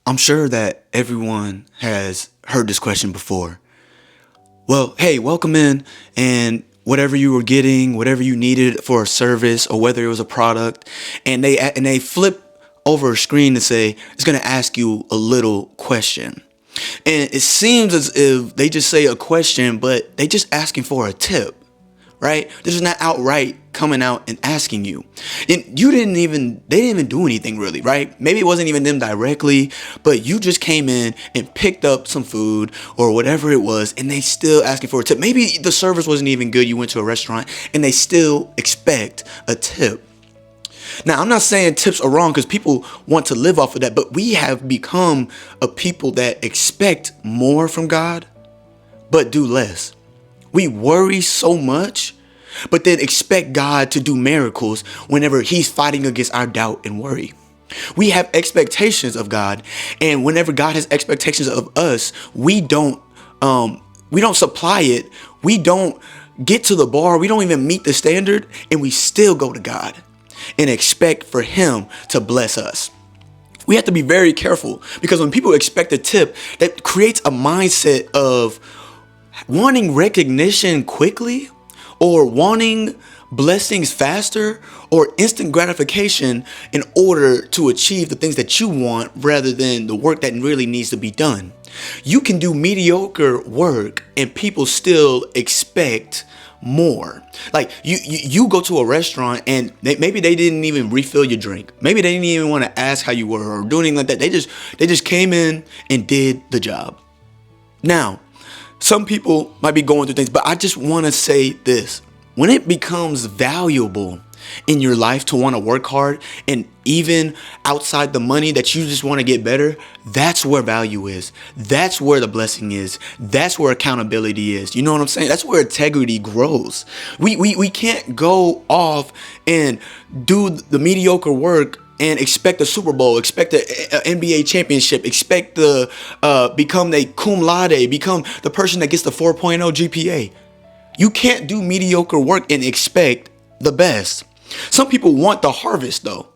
I'm sure that everyone has heard this question before. Well, hey, welcome in, and whatever you were getting, whatever you needed for a service, or whether it was a product, and they flip over a screen to say it's going to ask you a little question. And it seems as if they just say a question, but they just asking for a tip, right? They're just not outright coming out and asking you. And they didn't even do anything really, right? Maybe it wasn't even them directly, but you just came in and picked up some food or whatever it was, and they still asking for a tip. Maybe the service wasn't even good. You went to a restaurant and they still expect a tip. Now, I'm not saying tips are wrong because people want to live off of that, but we have become a people that expect more from God, but do less. We worry so much, but then expect God to do miracles whenever he's fighting against our doubt and worry. We have expectations of God, and whenever God has expectations of us, we don't supply it. We don't get to the bar. We don't even meet the standard, and we still go to God and expect for him to bless us. We have to be very careful because when people expect a tip, that creates a mindset of wanting recognition quickly, or wanting blessings faster, or instant gratification in order to achieve the things that you want rather than the work that really needs to be done. You can do mediocre work and people still expect more. Like you go to a restaurant and maybe they didn't even refill your drink. Maybe they didn't even want to ask how you were or do anything like that. They just came in and did the job. Now, some people might be going through things, but I just want to say this. When it becomes valuable in your life to want to work hard, and even outside the money that you just want to get better, that's where value is. That's where the blessing is. That's where accountability is. You know what I'm saying? That's where integrity grows. We can't go off and do the mediocre work and expect a Super Bowl, expect an NBA championship, expect to become a cum laude, become the person that gets the 4.0 GPA. You can't do mediocre work and expect the best. Some people want the harvest though,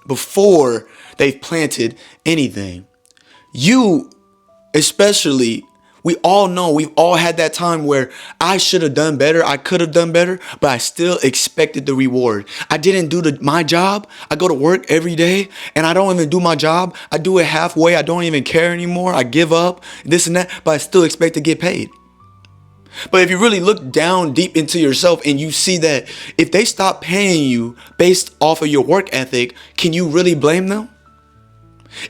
before they've planted anything. You especially, we all know, we've all had that time where I should have done better. I could have done better, but I still expected the reward. I didn't do my job. I go to work every day and I don't even do my job. I do it halfway. I don't even care anymore. I give up, this and that, but I still expect to get paid. But if you really look down deep into yourself and you see that if they stop paying you based off of your work ethic, can you really blame them?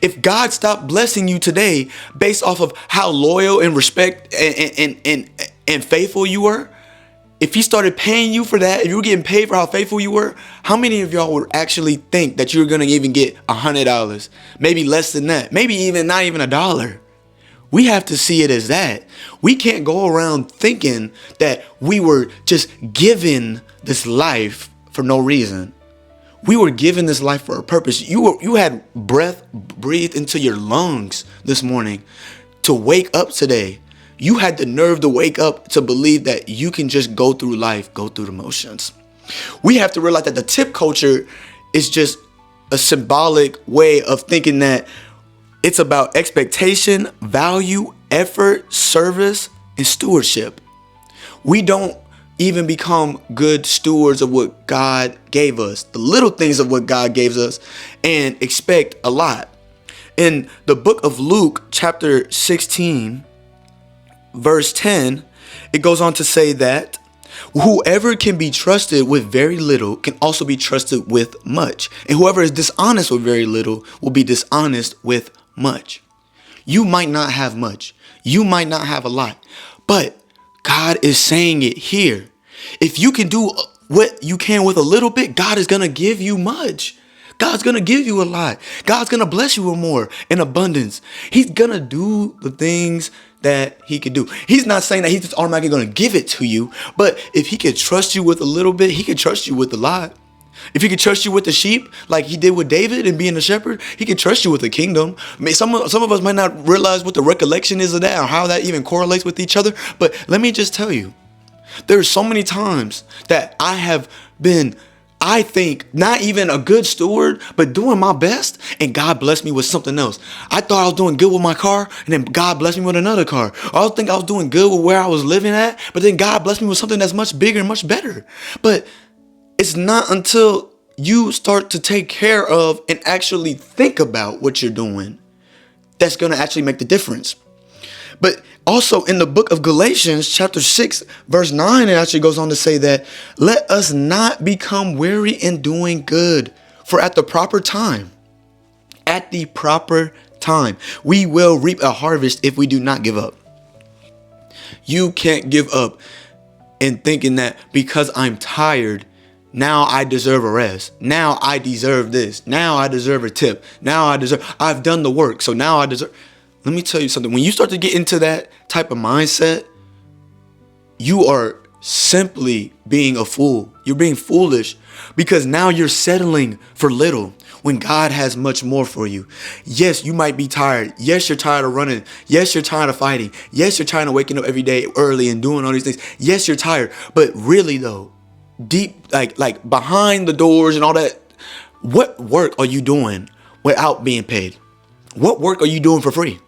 If God stopped blessing you today based off of how loyal and respect and faithful you were, if he started paying you for that, if you were getting paid for how faithful you were, how many of y'all would actually think that you're going to even get $100, maybe less than that, maybe even not even $1? We have to see it as that. We can't go around thinking that we were just given this life for no reason. We were given this life for a purpose. You had breath breathed into your lungs this morning to wake up today. You had the nerve to wake up to believe that you can just go through life, go through the motions. We have to realize that the tip culture is just a symbolic way of thinking that it's about expectation, value, effort, service, and stewardship. We don't even become good stewards of what God gave us, the little things of what God gave us, and expect a lot. In the book of Luke, chapter 16, verse 10, it goes on to say that whoever can be trusted with very little can also be trusted with much. And whoever is dishonest with very little will be dishonest with much. You might not have much. You might not have a lot. But God is saying it here. If you can do what you can with a little bit, God is going to give you much. God's going to give you a lot. God's going to bless you with more in abundance. He's going to do the things that he can do. He's not saying that he's just automatically going to give it to you. But if he can trust you with a little bit, he can trust you with a lot. If he could trust you with the sheep, like he did with David and being a shepherd, he can trust you with the kingdom. Some of us might not realize what the recollection is of that or how that even correlates with each other. But let me just tell you, there are so many times that I I think not even a good steward, but doing my best, and God blessed me with something else. I thought I was doing good with my car, and then God blessed me with another car. I think I was doing good with where I was living at, but then God blessed me with something that's much bigger and much better. But it's not until you start to take care of and actually think about what you're doing that's going to actually make the difference. But also in the book of Galatians chapter 6 verse 9, it actually goes on to say that let us not become weary in doing good, for at the proper time, we will reap a harvest if we do not give up. You can't give up in thinking that because I'm tired, now I deserve a rest. Now I deserve this. Now I deserve a tip. I've done the work, so now I deserve. Let me tell you something. When you start to get into that type of mindset, you are simply being a fool. You're being foolish because now you're settling for little when God has much more for you. Yes, you might be tired. Yes, you're tired of running. Yes, you're tired of fighting. Yes, you're tired of waking up every day early and doing all these things. Yes, you're tired. But really though, deep, like behind the doors and all that, what work are you doing without being paid? What work are you doing for free?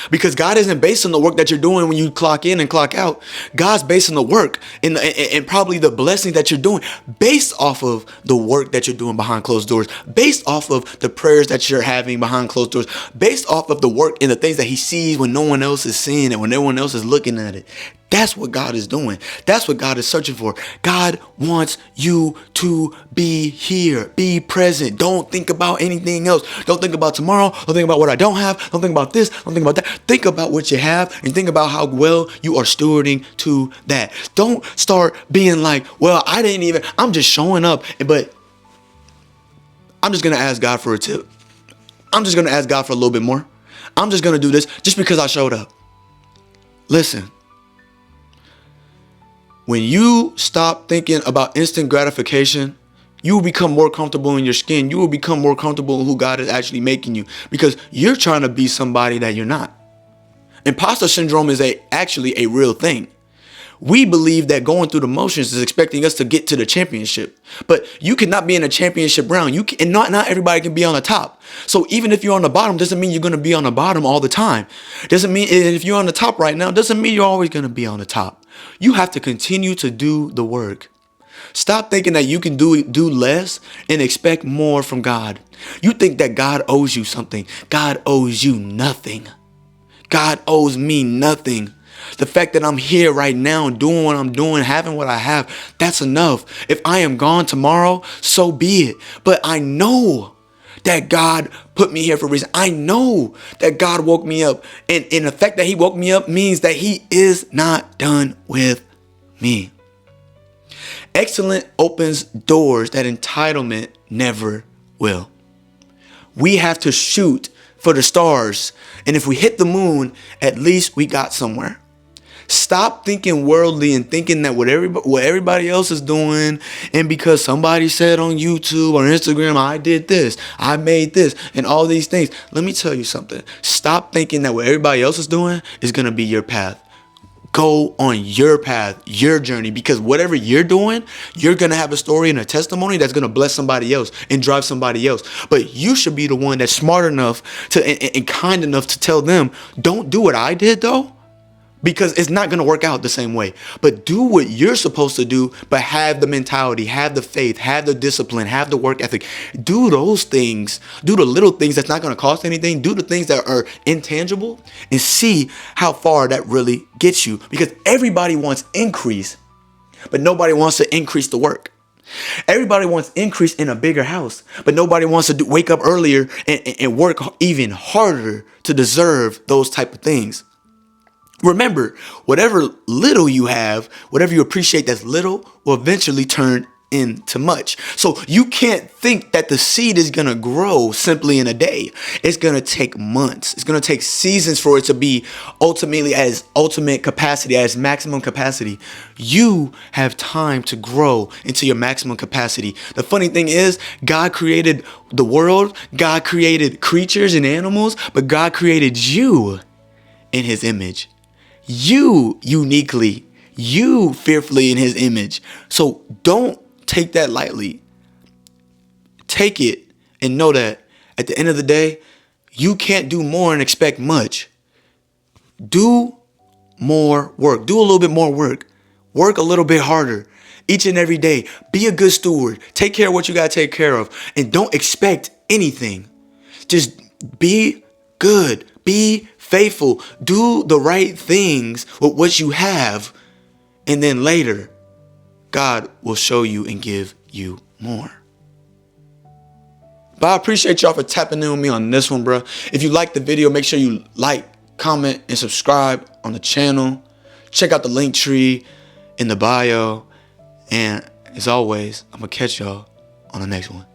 Because God isn't based on the work that you're doing when you clock in and clock out. God's based on the work and probably the blessing that you're doing based off of the work that you're doing behind closed doors, based off of the prayers that you're having behind closed doors, based off of the work and the things that he sees when no one else is seeing it, when no one else is looking at it. That's what God is doing. That's what God is searching for. God wants you to be here, be present. Don't think about anything else. Don't think about tomorrow. Don't think about what I don't have. Don't think about this. Don't think about that. Think about what you have and think about how well you are stewarding to that. Don't start being like, well, I'm just showing up, but I'm just going to ask God for a tip. I'm just going to ask God for a little bit more. I'm just going to do this just because I showed up. Listen. When you stop thinking about instant gratification, you will become more comfortable in your skin. You will become more comfortable in who God is actually making you because you're trying to be somebody that you're not. Imposter syndrome is actually a real thing. We believe that going through the motions is expecting us to get to the championship, but you cannot be in a championship round. And not everybody can be on the top. So even if you're on the bottom, doesn't mean you're going to be on the bottom all the time. Doesn't mean if you're on the top right now, doesn't mean you're always going to be on the top. You have to continue to do the work. Stop thinking that you can do less and expect more from God. You think that God owes you something. God owes you nothing. God owes me nothing. The fact that I'm here right now doing what I'm doing, having what I have, that's enough. If I am gone tomorrow, so be it. But I know that God put me here for a reason. I know that God woke me up. And the fact that he woke me up means that he is not done with me. Excellence opens doors that entitlement never will. We have to shoot for the stars. And if we hit the moon, at least we got somewhere. Stop thinking worldly and thinking that what everybody else is doing, and because somebody said on YouTube or Instagram, I did this, I made this, and all these things. Let me tell you something. Stop thinking that what everybody else is doing is going to be your path. Go on your path, your journey, because whatever you're doing, you're going to have a story and a testimony that's going to bless somebody else and drive somebody else. But you should be the one that's smart enough and kind enough to tell them, don't do what I did though. Because it's not going to work out the same way. But do what you're supposed to do, but have the mentality, have the faith, have the discipline, have the work ethic. Do those things. Do the little things that's not going to cost anything. Do the things that are intangible and see how far that really gets you. Because everybody wants increase, but nobody wants to increase the work. Everybody wants increase in a bigger house, but nobody wants to wake up earlier and work even harder to deserve those type of things. Remember, whatever little you have, whatever you appreciate that's little, will eventually turn into much. So you can't think that the seed is going to grow simply in a day. It's going to take months. It's going to take seasons for it to be ultimately at its ultimate capacity, at its maximum capacity. You have time to grow into your maximum capacity. The funny thing is, God created the world. God created creatures and animals, but God created you in his image. You uniquely, you fearfully in his image. So don't take that lightly. take it and know that at the end of the day, you can't do more and expect much. Do more work. Do a little bit more work. Work a little bit harder each and every day. Be a good steward. Take care of what you got to take care of. And don't expect anything. Just be good. Be faithful. Do the right things with what you have. And then later, God will show you and give you more. But I appreciate y'all for tapping in with me on this one, bro. If you like the video, make sure you like, comment, and subscribe on the channel. Check out the link tree in the bio. And as always, I'm going to catch y'all on the next one.